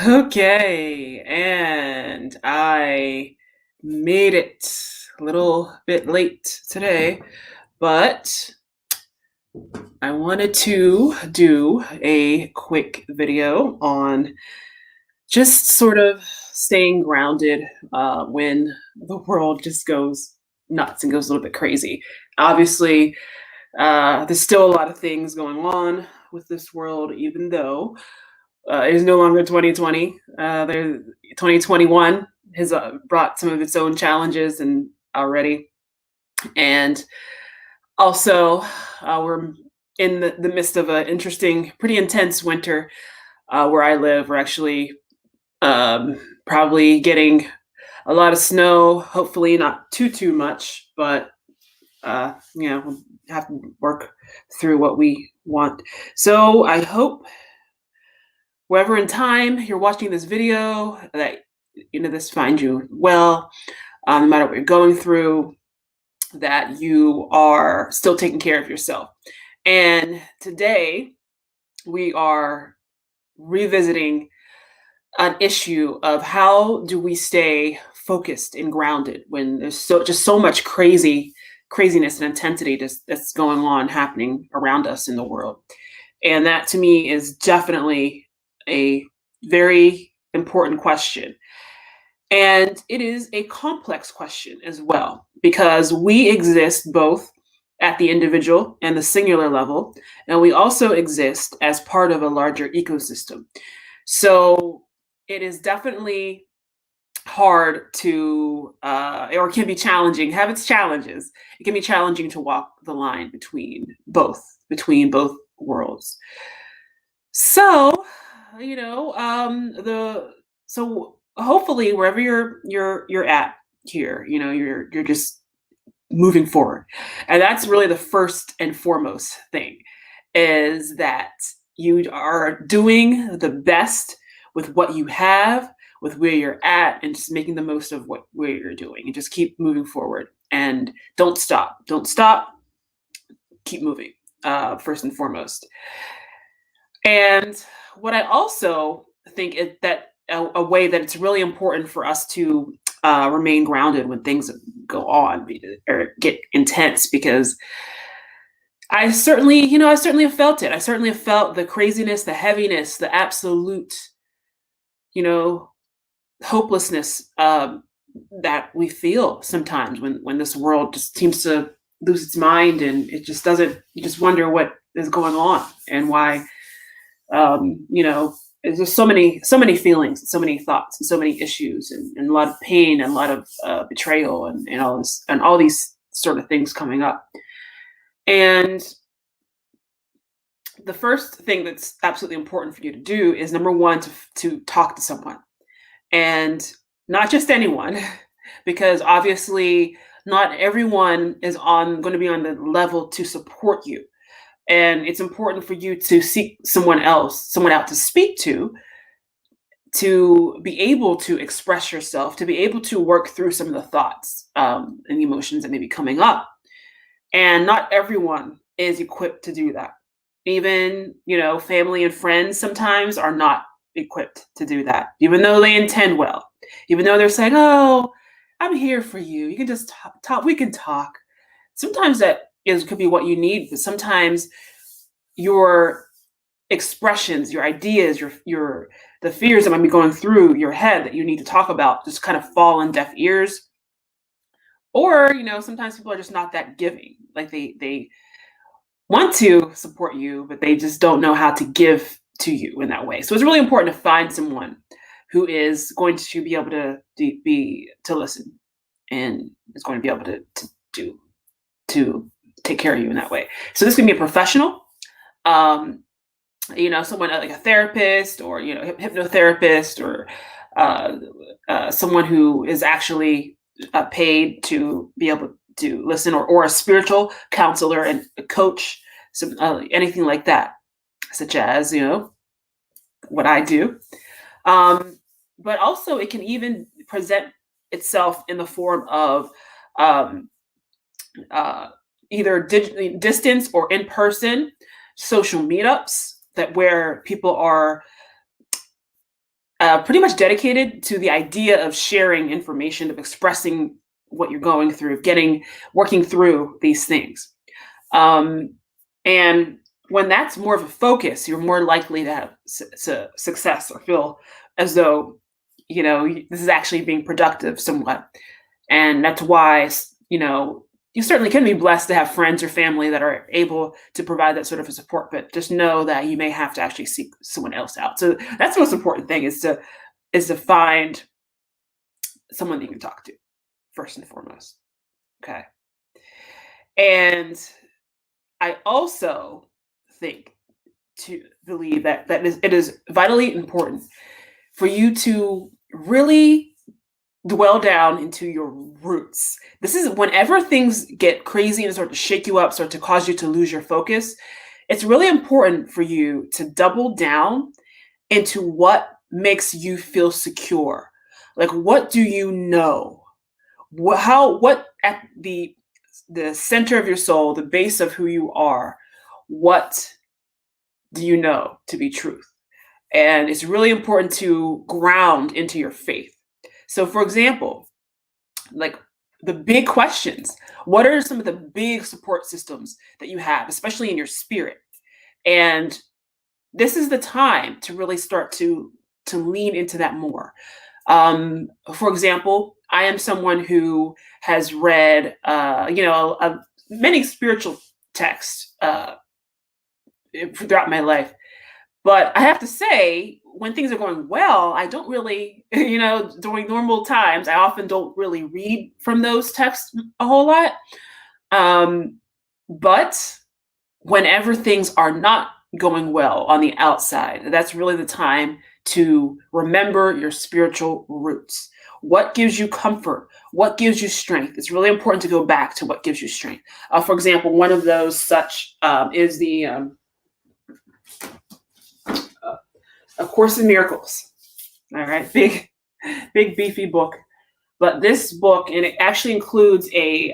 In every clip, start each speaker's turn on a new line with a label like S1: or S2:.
S1: Okay, and I made it a little bit late today, but I wanted to do a quick video on just sort of staying grounded when the world just goes nuts and goes a little bit crazy. Obviously, there's still a lot of things going on with this world, even though it is no longer 2020. 2021 has brought some of its own challenges and already, and also we're in the midst of an interesting, pretty intense winter where I live. We're actually probably getting a lot of snow. Hopefully, not too much, but we'll have to work through what we want. So I hope wherever in time you're watching this video, that this finds you well, no matter what you're going through, that you are still taking care of yourself. And today we are revisiting an issue of how do we stay focused and grounded when there's so much craziness and intensity that's going on happening around us in the world. And that to me is definitely a very important question. And it is a complex question as well, because we exist both at the individual and the singular level, and we also exist as part of a larger ecosystem. So it is definitely hard to, or can be challenging, have its challenges. It can be challenging to walk the line between both worlds. So, so hopefully wherever you're at here, you're just moving forward. And that's really the first and foremost thing, is that you are doing the best with what you have, with where you're at, and just making the most of where you're doing, and just keep moving forward and don't stop. Don't stop. Keep moving, first and foremost. And what I also think is that a way that it's really important for us to remain grounded when things go on or get intense, because I certainly have felt it. I certainly have felt the craziness, the heaviness, the absolute, you know, hopelessness that we feel sometimes when this world just seems to lose its mind, and it just doesn't. You just wonder what is going on and why. There's just so many feelings, so many thoughts, and so many issues, and a lot of pain, and a lot of betrayal, and all this, and all these sort of things coming up. And the first thing that's absolutely important for you to do is, number one, to talk to someone, and not just anyone, because obviously not everyone is on going to be on the level to support you, and it's important for you to seek someone out to speak to be able to express yourself, to be able to work through some of the thoughts and emotions that may be coming up. And not everyone is equipped to do that. Even, family and friends sometimes are not equipped to do that, even though they intend well, even though they're saying, "Oh, I'm here for you. You can just talk. We can talk." Sometimes could be what you need, but sometimes your expressions, your ideas, your the fears that might be going through your head that you need to talk about just kind of fall on deaf ears. Or, sometimes people are just not that giving. Like they want to support you, but they just don't know how to give to you in that way. So it's really important to find someone who is going to be able to listen, and is going to be able to do to take care of you in that way. So this can be a professional, um, someone like a therapist, or hypnotherapist, or someone who is actually paid to be able to listen, or a spiritual counselor and a coach, anything like that, such as what I do. But also, it can even present itself in the form of um, either digitally distance or in person social meetups. that where people are pretty much dedicated to the idea of sharing information, of expressing what you're going through, working through these things. Um, and when that's more of a focus, you're more likely to have success or feel as though, this is actually being productive somewhat. And that's why, you certainly can be blessed to have friends or family that are able to provide that sort of a support, but just know that you may have to actually seek someone else out. So that's the most important thing is to find someone that you can talk to first and foremost. Okay. And I also think to believe that it is vitally important for you to really dwell down into your roots. This is whenever things get crazy and start to shake you up, start to cause you to lose your focus. It's really important for you to double down into what makes you feel secure. Like, what do you know? What at the center of your soul, the base of who you are, what do you know to be truth? And it's really important to ground into your faith. So, for example, like the big questions, what are some of the big support systems that you have, especially in your spirit? And this is the time to really start to lean into that more. For example, I am someone who has read, many spiritual texts throughout my life. But I have to say, when things are going well, I don't really, during normal times, I often don't really read from those texts a whole lot. But whenever things are not going well on the outside, that's really the time to remember your spiritual roots. What gives you comfort? What gives you strength? It's really important to go back to what gives you strength. For example, one of those such is the A Course in Miracles. All right, big beefy book. But this book, and it actually includes a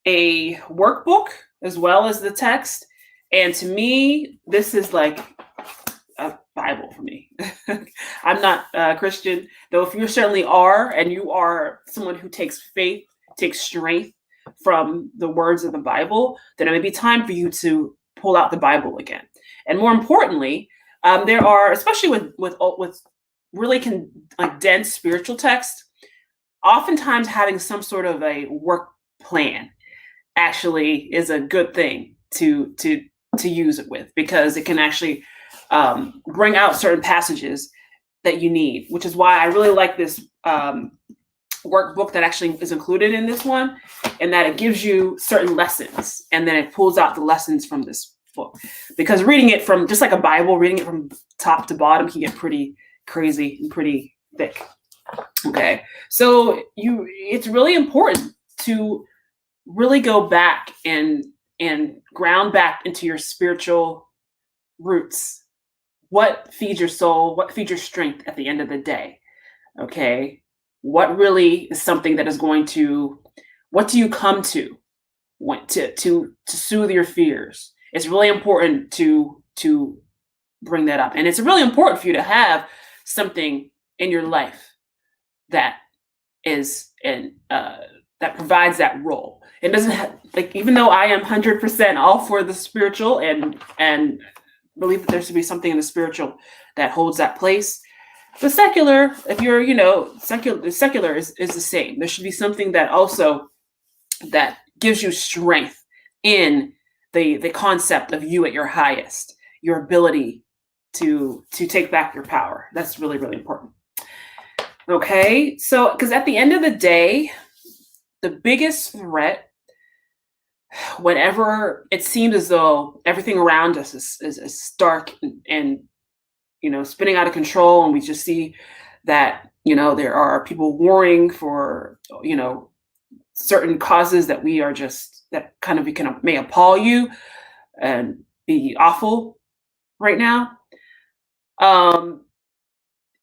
S1: workbook as well as the text. And to me, this is like a Bible for me. I'm not a Christian, though. If you certainly are, and you are someone who takes faith, takes strength from the words of the Bible, then it may be time for you to pull out the Bible again. And more importantly, there are, especially with really dense spiritual text, oftentimes having some sort of a work plan actually is a good thing to use it with, because it can actually bring out certain passages that you need, which is why I really like this workbook that actually is included in this one, and that it gives you certain lessons, and then it pulls out the lessons from this book. Because reading it from, just like a Bible, reading it from top to bottom can get pretty crazy and pretty thick. Okay, so it's really important to really go back and ground back into your spiritual roots. What feeds your soul? What feeds your strength at the end of the day? Okay, what really is something that is going to, what do you come to want to soothe your fears? It's really important to bring that up, and it's really important for you to have something in your life that is that provides that role. It doesn't have, like, even though I am 100% all for the spiritual and believe that there should be something in the spiritual that holds that place. The secular, if you're, the secular is the same. There should be something that also that gives you strength in the concept of you at your highest, your ability to take back your power. That's really, really important. Okay, so because at the end of the day, the biggest threat, whenever it seems as though everything around us is dark and spinning out of control, and we just see that there are people warring for certain causes that may appall you and be awful right now.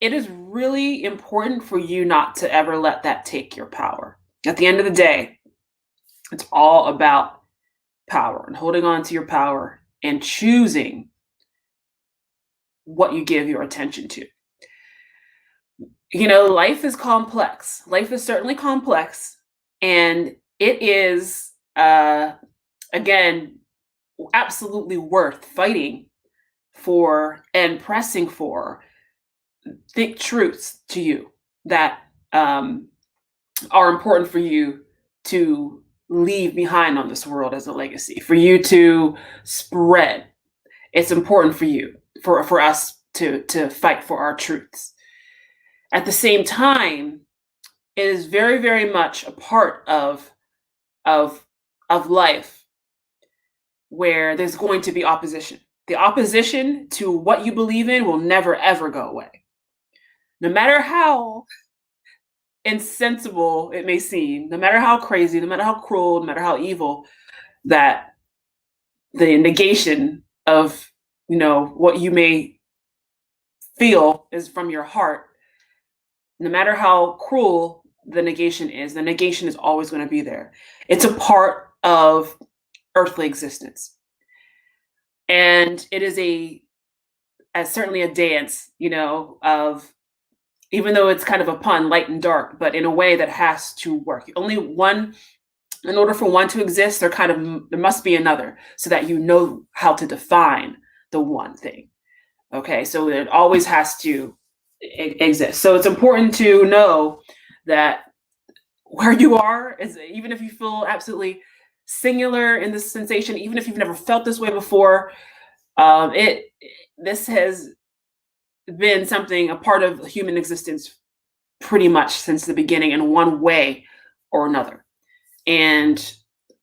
S1: It is really important for you not to ever let that take your power. At the end of the day, it's all about power and holding on to your power and choosing what you give your attention to. Life is complex. Life is certainly complex. And it is, again, absolutely worth fighting for and pressing for thick truths to you that are important for you to leave behind on this world as a legacy, for you to spread. It's important for you, for us to fight for our truths. At the same time, it is very, very much a part of of life where there's going to be opposition. The opposition to what you believe in will never ever go away. No matter how insensible it may seem, no matter how crazy, no matter how cruel, no matter how evil, that the negation of what you may feel is from your heart, no matter how cruel the negation is always going to be there. It's a part of earthly existence. And it is certainly a dance, of, even though it's kind of a pun, light and dark, but in a way that has to work. In order for one to exist, there must be another, so that you know how to define the one thing. Okay, so it always has to exist. So it's important to know that where you are is, even if you feel absolutely singular in this sensation, even if you've never felt this way before, this has been a part of human existence pretty much since the beginning in one way or another. And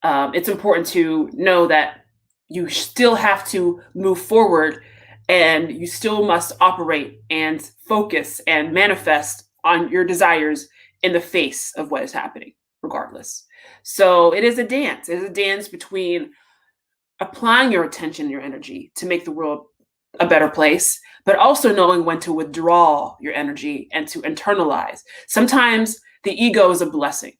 S1: it's important to know that you still have to move forward, and you still must operate and focus and manifest on your desires in the face of what is happening, regardless. So it is a dance. It is a dance between applying your attention, your energy to make the world a better place, but also knowing when to withdraw your energy and to internalize. Sometimes the ego is a blessing.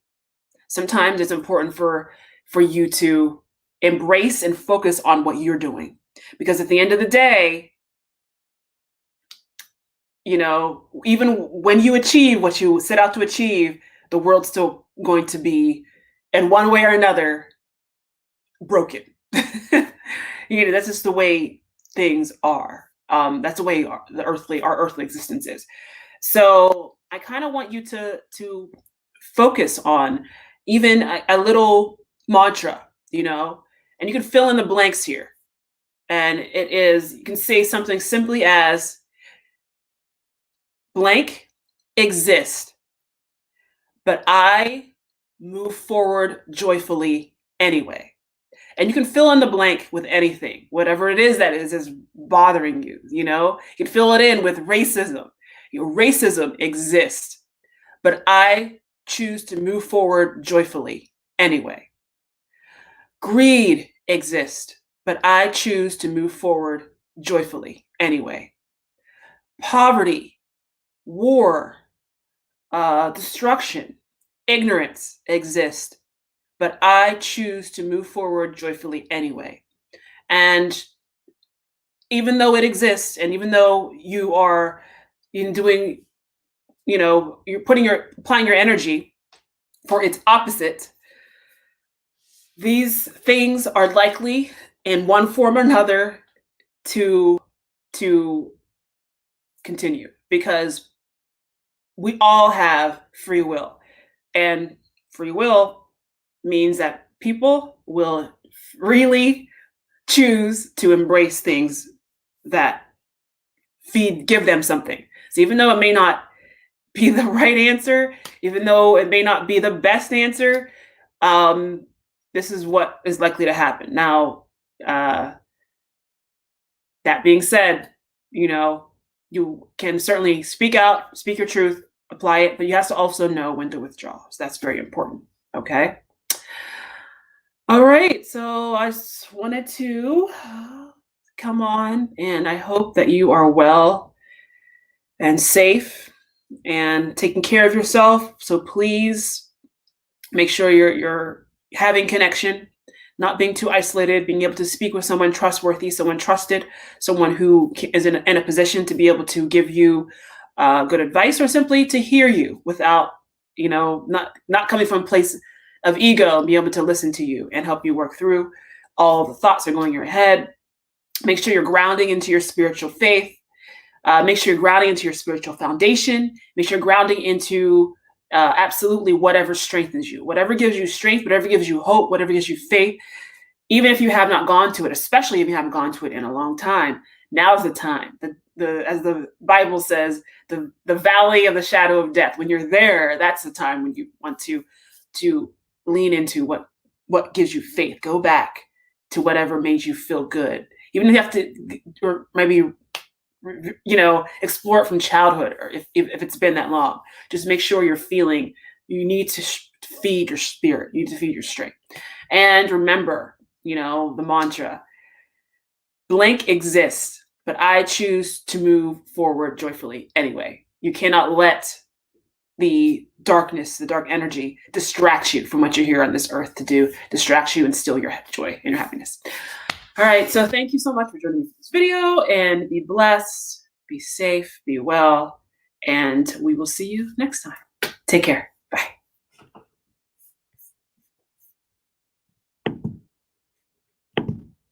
S1: Sometimes it's important for you to embrace and focus on what you're doing. Because at the end of the day, even when you achieve what you set out to achieve, the world's still going to be, in one way or another, broken. That's just the way things are. That's the way our earthly existence is. So I kind of want you to focus on even a little mantra, and you can fill in the blanks here. And you can say something simply as blank exist, but I move forward joyfully anyway. And you can fill in the blank with anything, whatever it is that is bothering you. You can fill it in with racism. Racism exists, but I choose to move forward joyfully anyway. Greed exists, but I choose to move forward joyfully anyway. Poverty, war, destruction, ignorance exist, but I choose to move forward joyfully anyway. And even though it exists, and even though you are doing, you're applying your energy for its opposite, these things are likely in one form or another to continue, because we all have free will, and free will means that people will freely choose to embrace things that give them something. So even though it may not be the right answer, even though it may not be the best answer, this is what is likely to happen. Now, that being said, you can certainly speak out, speak your truth, apply it, but you have to also know when to withdraw. So that's very important. Okay. All right. So I just wanted to come on, and I hope that you are well and safe and taking care of yourself. So please make sure you're having connection, not being too isolated, being able to speak with someone trustworthy, someone trusted, someone who is in a position to be able to give you good advice, or simply to hear you without, not coming from a place of ego, and be able to listen to you and help you work through all the thoughts that are going in your head. Make sure you're grounding into your spiritual faith. Make sure you're grounding into your spiritual foundation. Make sure you're grounding into absolutely whatever strengthens you, whatever gives you strength, whatever gives you hope, whatever gives you faith. Even if you have not gone to it, especially if you haven't gone to it in a long time, now's the time. As the Bible says, the valley of the shadow of death. When you're there, that's the time when you want to lean into what gives you faith. Go back to whatever made you feel good. Even if you have to, or maybe explore it from childhood, or if it's been that long. Just make sure you're feeling. You need to feed your spirit. You need to feed your strength. And remember, the mantra: blank exists, but I choose to move forward joyfully anyway. You cannot let the darkness, the dark energy, distract you from what you're here on this earth to do, distract you and steal your joy and your happiness. All right, so thank you so much for joining me for this video, and be blessed, be safe, be well, and we will see you next time. Take care.